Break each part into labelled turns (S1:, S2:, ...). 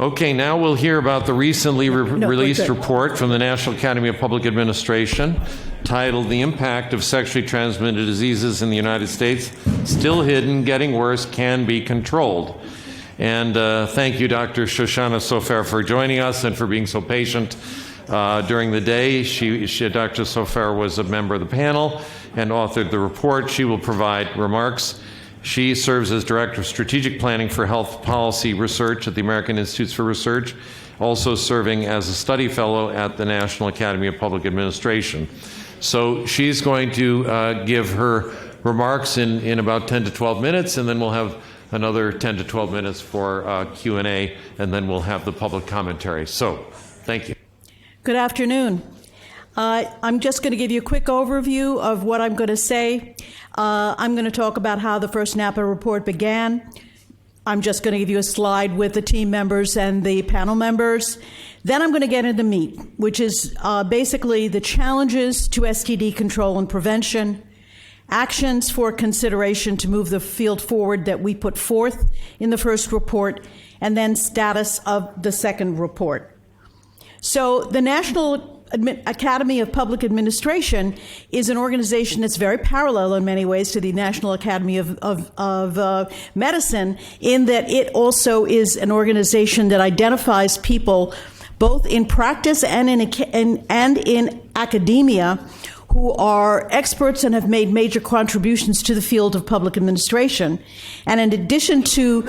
S1: Okay, now we'll hear about the recently released report from the National Academy of Public Administration titled The Impact of Sexually Transmitted Diseases in the United States, Still Hidden, Getting Worse, Can Be Controlled. And thank you, Dr. Shoshanna Sofer, for joining us and for being so patient during the day. Dr. Sofer was a member of the panel and authored the report. She will provide remarks. She serves as Director of Strategic Planning for Health Policy Research at the American Institutes for Research, also serving as a study fellow at the National Academy of Public Administration. So she's going to give her remarks in about 10 to 12 minutes, and then we'll have another 10 to 12 minutes for Q&A, and then we'll have the public commentary. So, thank you.
S2: Good afternoon. I'm just going to give you a quick overview of what I'm going to say. I'm going to talk about how the first NAPA report began. I'm just going to give you a slide with the team members and the panel members. Then I'm going to get into the meat, which is basically the challenges to STD control and prevention, actions for consideration to move the field forward that we put forth in the first report, and then status of the second report. So the National Academy of Public Administration is an organization that's very parallel in many ways to the National Academy of Medicine, in that it also is an organization that identifies people both in practice and in academia who are experts and have made major contributions to the field of public administration. And in addition to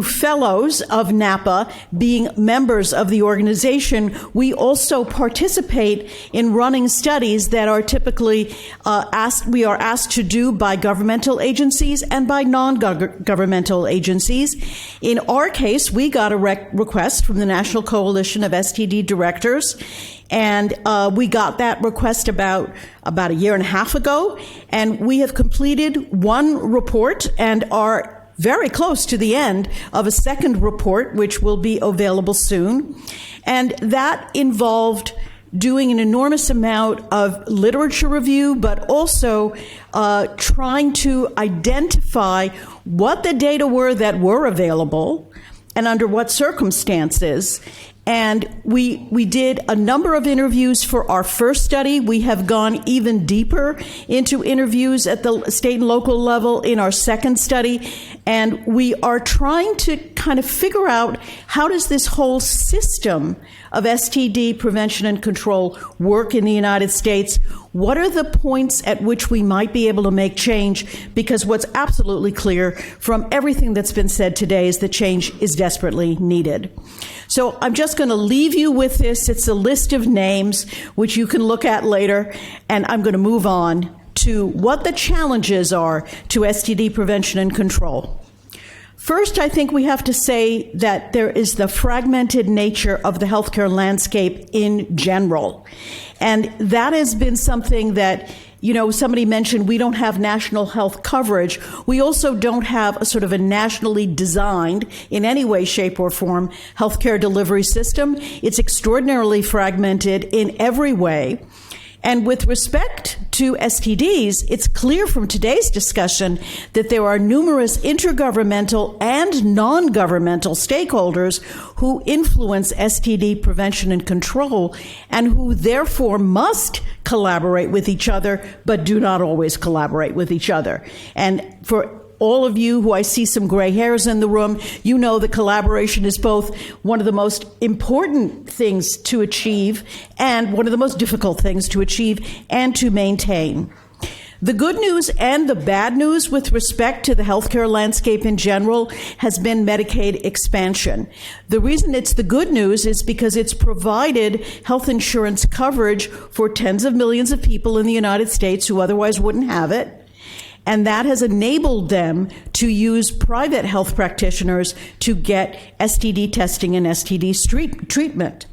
S2: fellows of NAPA being members of the organization, we also participate in running studies that are typically asked to do by governmental agencies and by non-governmental agencies. In our case, we got a request from the National Coalition of STD Directors, and we got that request about a year and a half ago, and we have completed one report and are very close to the end of a second report, which will be available soon. And that involved doing an enormous amount of literature review, but also trying to identify what the data were that were available and under what circumstances. And we did a number of interviews for our first study. We have gone even deeper into interviews at the state and local level in our second study. And we are trying to kind of figure out, how does this whole system of STD prevention and control work in the United States? What are the points at which we might be able to make change? Because what's absolutely clear from everything that's been said today is that change is desperately needed. So I'm just going to leave you with this. It's a list of names, which you can look at later, and I'm going to move on to what the challenges are to STD prevention and control. First, I think we have to say that there is the fragmented nature of the healthcare landscape in general. And that has been something that, somebody mentioned we don't have national health coverage. We also don't have a sort of a nationally designed, in any way, shape, or form, healthcare delivery system. It's extraordinarily fragmented in every way. And with respect to STDs, it's clear from today's discussion that there are numerous intergovernmental and non-governmental stakeholders who influence STD prevention and control, and who therefore must collaborate with each other, but do not always collaborate with each other. And for all of you who I see some gray hairs in the room, you know that collaboration is both one of the most important things to achieve and one of the most difficult things to achieve and to maintain. The good news and the bad news with respect to the healthcare landscape in general has been Medicaid expansion. The reason it's the good news is because it's provided health insurance coverage for tens of millions of people in the United States who otherwise wouldn't have it. And that has enabled them to use private health practitioners to get STD testing and STD treatment.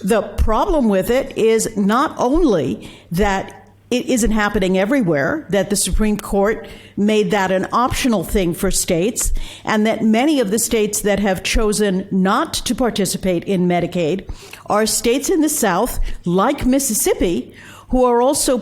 S2: The problem with it is not only that it isn't happening everywhere, that the Supreme Court made that an optional thing for states, and that many of the states that have chosen not to participate in Medicaid are states in the South, like Mississippi, which are also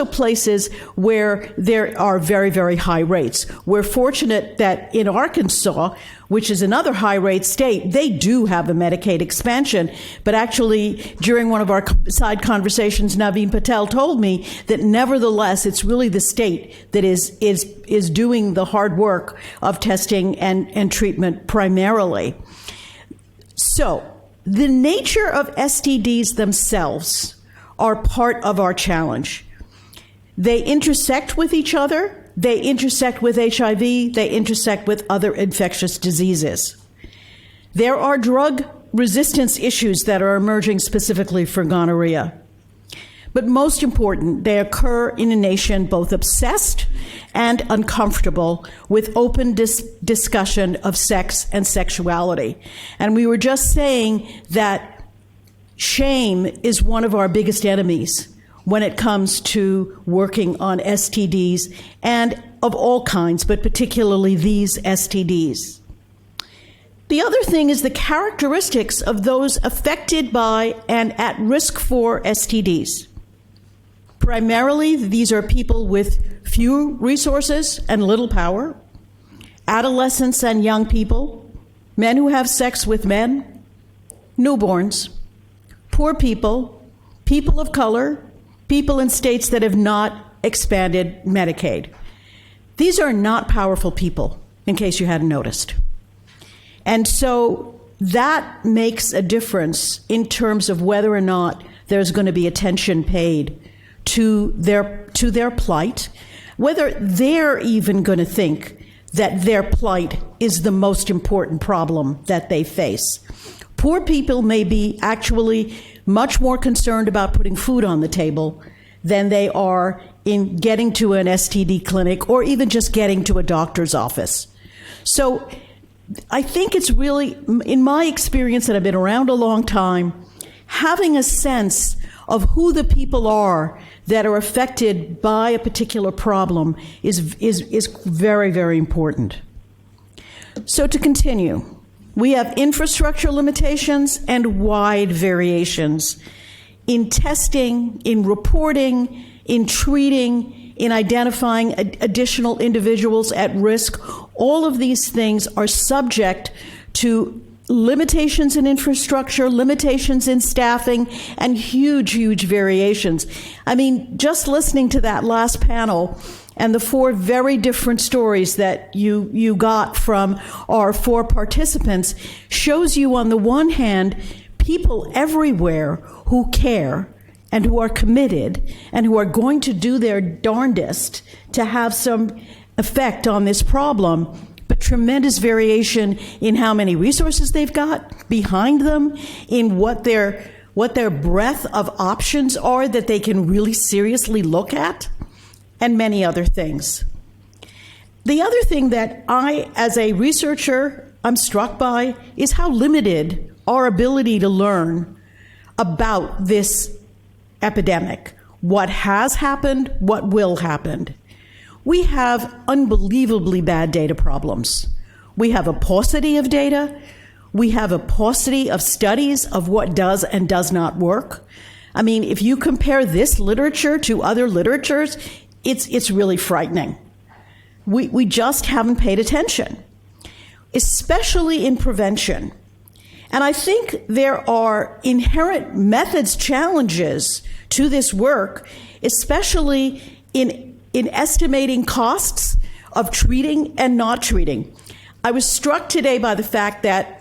S2: places where there are very, very high rates. We're fortunate that in Arkansas, which is another high rate state, they do have a Medicaid expansion. But actually, during one of our side conversations, Naveen Patel told me that nevertheless, it's really the state that is doing the hard work of testing and treatment primarily. So the nature of STDs themselves are part of our challenge. They intersect with each other. They intersect with HIV. They intersect with other infectious diseases. There are drug resistance issues that are emerging specifically for gonorrhea. But most important, they occur in a nation both obsessed and uncomfortable with open discussion of sex and sexuality. And we were just saying that shame is one of our biggest enemies when it comes to working on STDs and of all kinds, but particularly these STDs. The other thing is the characteristics of those affected by and at risk for STDs. Primarily, these are people with few resources and little power, adolescents and young people, men who have sex with men, newborns, poor people, people of color, people in states that have not expanded Medicaid. These are not powerful people, in case you hadn't noticed. And so that makes a difference in terms of whether or not there's going to be attention paid to their plight, whether they're even going to think that their plight is the most important problem that they face. Poor people may be actually much more concerned about putting food on the table than they are in getting to an STD clinic or even just getting to a doctor's office. So I think it's really, in my experience, that I've been around a long time, having a sense of who the people are that are affected by a particular problem is very, very important. So to continue, we have infrastructure limitations and wide variations in testing, in reporting, in treating, in identifying additional individuals at risk. All of these things are subject to limitations in infrastructure, limitations in staffing, and huge, huge variations. I mean, just listening to that last panel and the four very different stories that you got from our four participants shows you, on the one hand, people everywhere who care and who are committed and who are going to do their darndest to have some effect on this problem, but tremendous variation in how many resources they've got behind them, in what their breadth of options are that they can really seriously look at, and many other things. The other thing that I, as a researcher, I'm struck by is how limited our ability to learn about this epidemic, what has happened, what will happen. We have unbelievably bad data problems. We have a paucity of data. We have a paucity of studies of what does and does not work. I mean, if you compare this literature to other literatures, it's really frightening. We just haven't paid attention, especially in prevention. And I think there are inherent methods challenges to this work, especially in estimating costs of treating and not treating. I was struck today by the fact that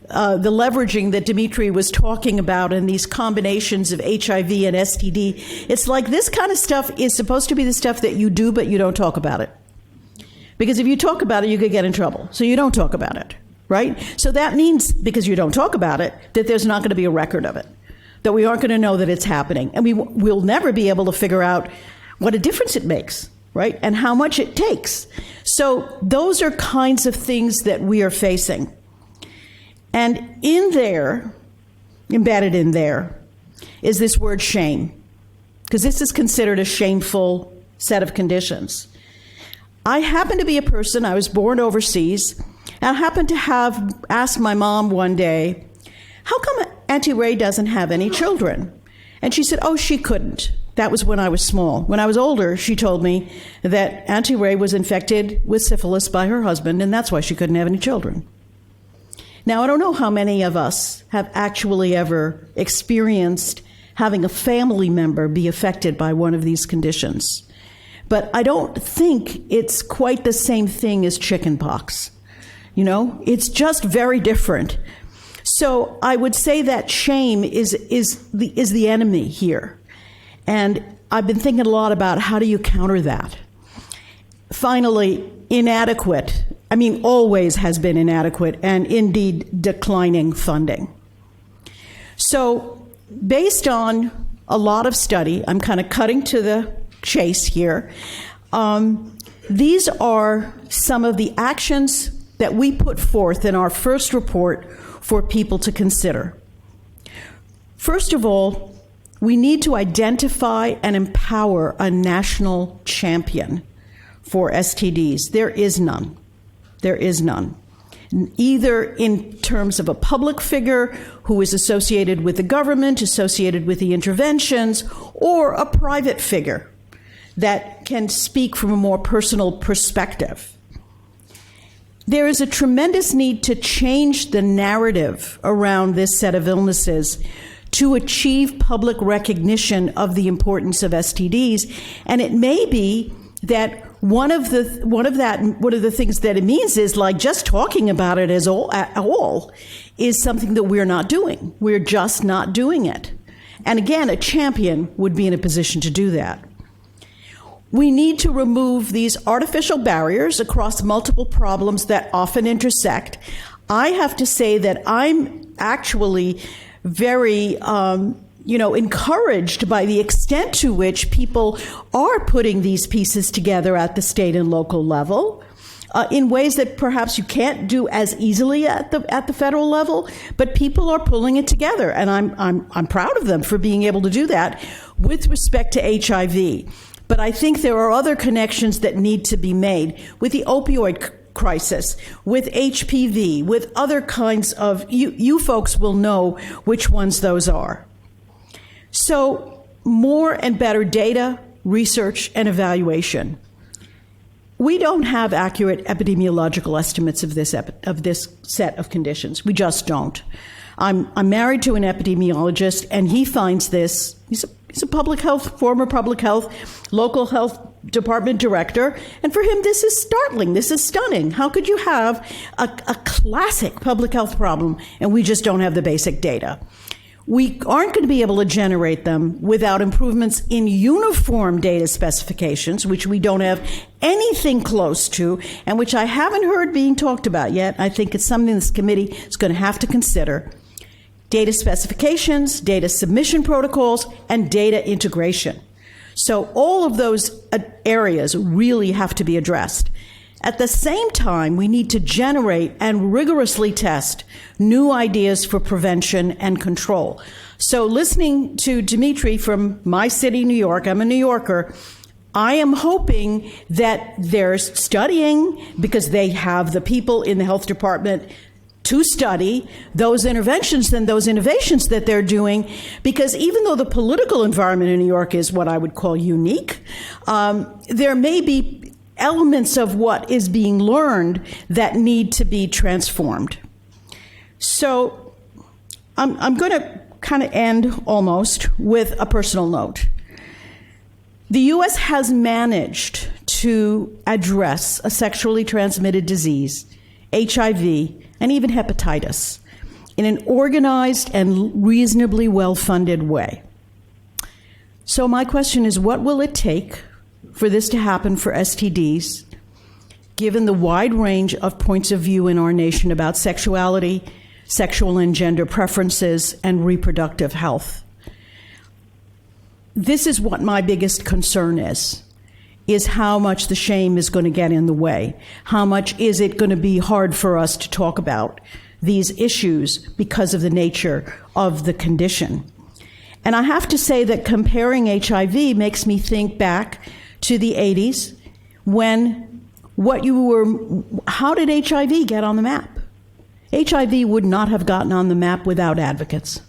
S2: the leveraging that Dimitri was talking about and these combinations of HIV and STD, it's like this kind of stuff is supposed to be the stuff that you do, but you don't talk about it. Because if you talk about it, you could get in trouble. So you don't talk about it, right? So that means, because you don't talk about it, that there's not going to be a record of it, that we aren't going to know that it's happening. And we'll never be able to figure out what a difference it makes, right? And how much it takes. So those are kinds of things that we are facing. And in there, embedded in there, is this word shame, because this is considered a shameful set of conditions. I happen to be a person, I was born overseas, and I happened to have asked my mom one day, how come Auntie Ray doesn't have any children? And she said, oh, she couldn't. That was when I was small. When I was older, she told me that Auntie Ray was infected with syphilis by her husband, and that's why she couldn't have any children. Now, I don't know how many of us have actually ever experienced having a family member be affected by one of these conditions. But I don't think it's quite the same thing as chickenpox. You know, it's just very different. So I would say that shame is the enemy here. And I've been thinking a lot about how do you counter that. Finally, inadequate, always has been inadequate and indeed declining funding. So based on a lot of study, I'm kind of cutting to the chase here. These are some of the actions that we put forth in our first report for people to consider. First of all, we need to identify and empower a national champion for STDs. There is none. There is none. Either in terms of a public figure who is associated with the government, associated with the interventions, or a private figure that can speak from a more personal perspective. There is a tremendous need to change the narrative around this set of illnesses to achieve public recognition of the importance of STDs. And it may be that one of the things that it means is like just talking about it at all is something that we're not doing. We're just not doing it. And again, a champion would be in a position to do that. We need to remove these artificial barriers across multiple problems that often intersect. I have to say that I'm actually very encouraged by the extent to which people are putting these pieces together at the state and local level in ways that perhaps you can't do as easily at the federal level, but people are pulling it together, and I'm proud of them for being able to do that with respect to HIV. But I think there are other connections that need to be made with the opioid crisis, with HPV, with other kinds of, you folks will know which ones those are. So more and better data, research, and evaluation. We don't have accurate epidemiological estimates of this set of conditions. We just don't. I'm married to an epidemiologist, and he finds this. He's a former public health, local health department director, and for him, this is startling. This is stunning. How could you have a classic public health problem, and we just don't have the basic data? We aren't going to be able to generate them without improvements in uniform data specifications, which we don't have anything close to, and which I haven't heard being talked about yet. I think it's something this committee is going to have to consider. Data specifications, data submission protocols, and data integration. So all of those areas really have to be addressed. At the same time, we need to generate and rigorously test new ideas for prevention and control. So listening to Dimitri from my city, New York, I'm a New Yorker, I am hoping that they're studying because they have the people in the health department to study those interventions and those innovations that they're doing, because even though the political environment in New York is what I would call unique, there may be elements of what is being learned that need to be transformed. So I'm going to kind of end almost with a personal note. The U.S. has managed to address a sexually transmitted disease, HIV, and even hepatitis, in an organized and reasonably well-funded way. So my question is, what will it take for this to happen for STDs, given the wide range of points of view in our nation about sexuality, sexual and gender preferences, and reproductive health? This is what my biggest concern is how much the shame is going to get in the way. How much is it going to be hard for us to talk about these issues because of the nature of the condition? And I have to say that comparing HIV makes me think back to the 80s when how did HIV get on the map? HIV would not have gotten on the map without advocates.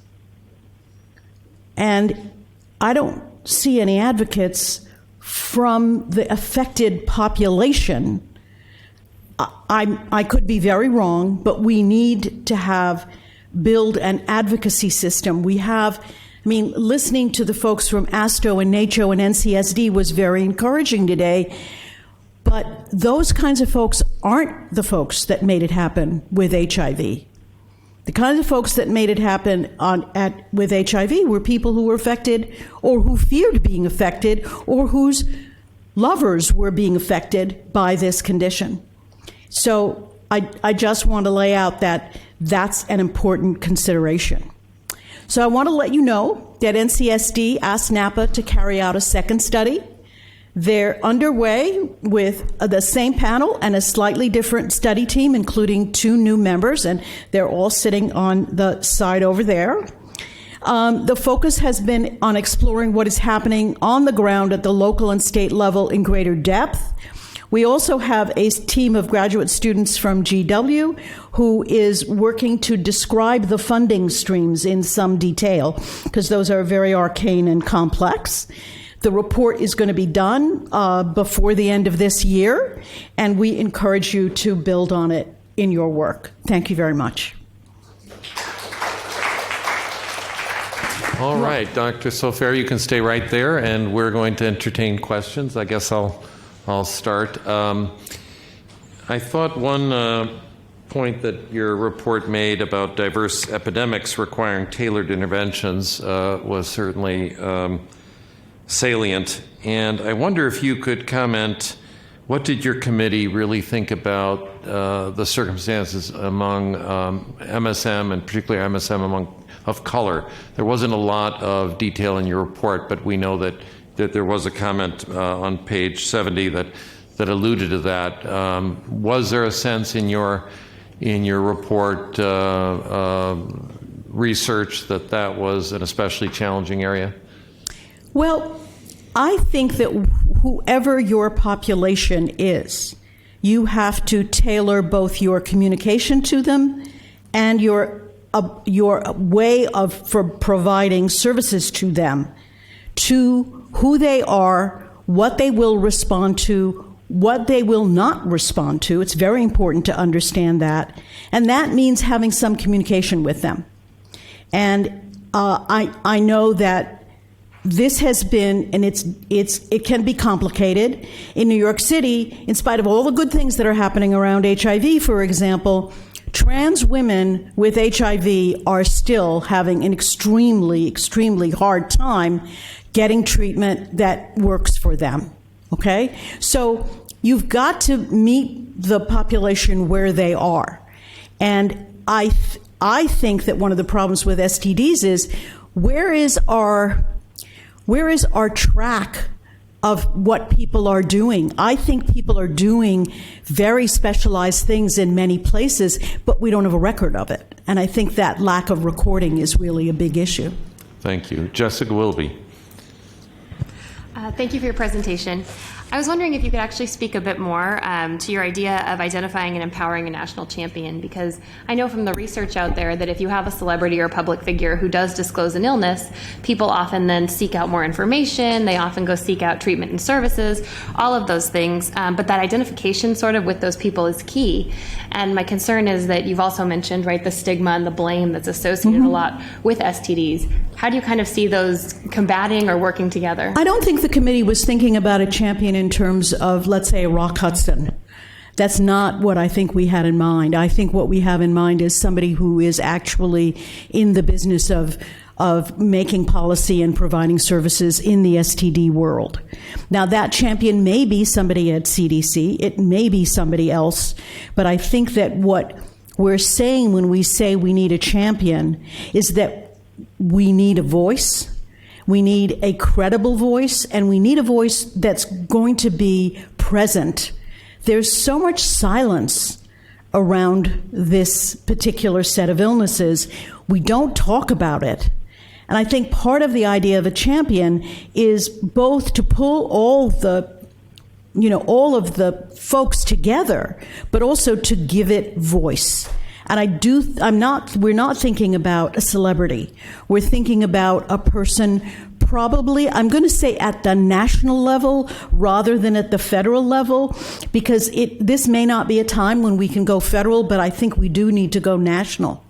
S2: And I don't see any advocates from the affected population. I could be very wrong, but we need to build an advocacy system. Listening to the folks from ASTO and NACHO and NCSD was very encouraging today, but those kinds of folks aren't the folks that made it happen with HIV. The kinds of folks that made it happen with HIV were people who were affected or who feared being affected or whose lovers were being affected by this condition. So I just want to lay out that that's an important consideration. So I want to let you know that NCSD asked NAPA to carry out a second study. They're underway with the same panel and a slightly different study team, including 2 new members, and they're all sitting on the side over there. The focus has been on exploring what is happening on the ground at the local and state level in greater depth. We also have a team of graduate students from GW who is working to describe the funding streams in some detail, because those are very arcane and complex. The report is going to be done before the end of this year, and we encourage you to build on it in your work. Thank you very much.
S1: All right, Dr. Sofair, you can stay right there, and we're going to entertain questions. I guess I'll start. I thought one point that your report made about diverse epidemics requiring tailored interventions was certainly salient. And I wonder if you could comment, what did your committee really think about the circumstances among MSM, and particularly MSM of color? There wasn't a lot of detail in your report, but we know that there was a comment on page 70 that alluded to that. Was there a sense in your report research that was an especially challenging area?
S2: Well, I think that whoever your population is, you have to tailor both your communication to them and your way for providing services to them, to who they are, what they will respond to, what they will not respond to. It's very important to understand that. And that means having some communication with them. And I know that this has been, and it can be complicated. In New York City, in spite of all the good things that are happening around HIV, for example, trans women with HIV are still having an extremely, extremely hard time getting treatment that works for them, okay? So you've got to meet the population where they are. And I think that one of the problems with STDs is, where is our track of what people are doing? I think people are doing very specialized things in many places, but we don't have a record of it. And I think that lack of recording is really a big issue.
S1: Thank you. Jessica Wilby.
S3: Thank you for your presentation. I was wondering if you could actually speak a bit more to your idea of identifying and empowering a national champion, because I know from the research out there that if you have a celebrity or a public figure who does disclose an illness, people often then seek out more information, they often go seek out treatment and services, all of those things, but that identification sort of with those people is key. And my concern is that you've also mentioned, right, the stigma and the blame that's associated a lot with STDs. How do you kind of see those combating or working together?
S2: I don't think the committee was thinking about a champion in terms of, let's say, Rock Hudson. That's not what I think we had in mind. I think what we have in mind is somebody who is actually in the business of making policy and providing services in the STD world. Now, that champion may be somebody at CDC, it may be somebody else, but I think that what we're saying when we say we need a champion is that we need a voice, we need a credible voice, and we need a voice that's going to be present. There's so much silence around this particular set of illnesses. We don't talk about it. And I think part of the idea of a champion is both to pull all of the folks together, but also to give it voice. And we're not thinking about a celebrity. We're thinking about a person probably, I'm going to say at the national level rather than at the federal level, because this may not be a time when we can go federal, but I think we do need to go national.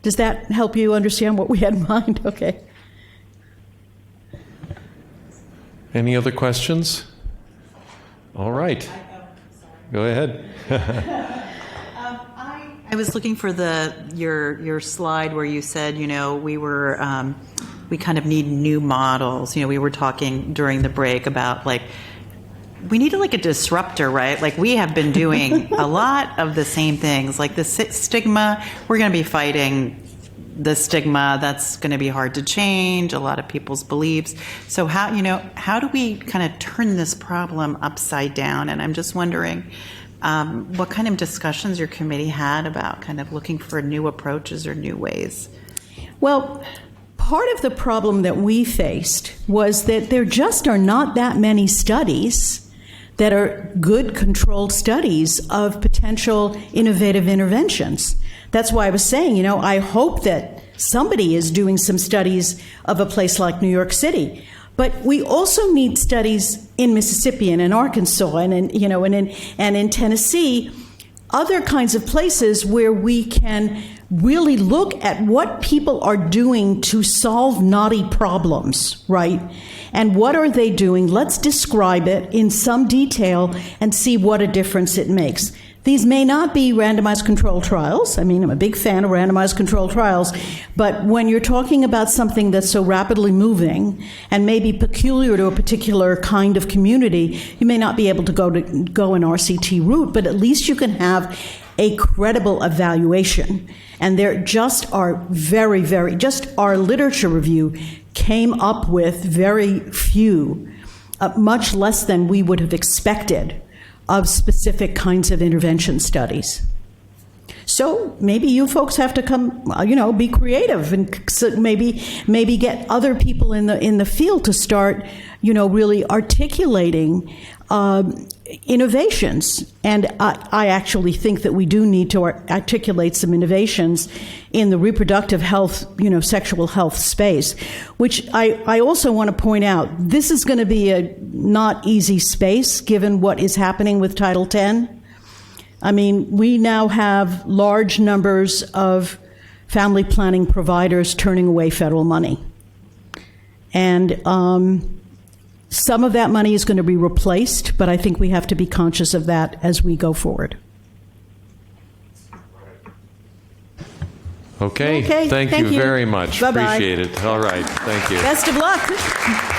S2: Does that help you understand what we had in mind? Okay.
S1: Any other questions? All right. Go ahead.
S4: I was looking for your slide where you said, we kind of need new models. We were talking during the break about we need a disruptor, right? We have been doing a lot of the same things, like the stigma. We're going to be fighting the stigma. That's going to be hard to change, a lot of people's beliefs. So how do we kind of turn this problem upside down? And I'm just wondering what kind of discussions your committee had about kind of looking for new approaches or new ways?
S2: Well, part of the problem that we faced was that there just are not that many studies that are good controlled studies of potential innovative interventions. That's why I was saying, I hope that somebody is doing some studies of a place like New York City. But we also need studies in Mississippi and in Arkansas and in Tennessee, other kinds of places where we can really look at what people are doing to solve knotty problems, right? And what are they doing? Let's describe it in some detail and see what a difference it makes. These may not be randomized controlled trials. I mean, I'm a big fan of randomized controlled trials, but when you're talking about something that's so rapidly moving and maybe peculiar to a particular kind of community, you may not be able to go an RCT route, but at least you can have a credible evaluation. And there just are just our literature review came up with very few, much less than we would have expected, of specific kinds of intervention studies. So maybe you folks have to come, be creative and maybe get other people in the field to start, really articulating innovations. And I actually think that we do need to articulate some innovations in the reproductive health, sexual health space, which I also want to point out, this is going to be a not easy space given what is happening with Title X. I mean, we now have large numbers of family planning providers turning away federal money. And some of that money is going to be replaced, but I think we have to be conscious of that as we go forward.
S1: Okay. Thank you very much.
S2: Bye-bye.
S1: Appreciate it. All right. Thank you.
S2: Best of luck.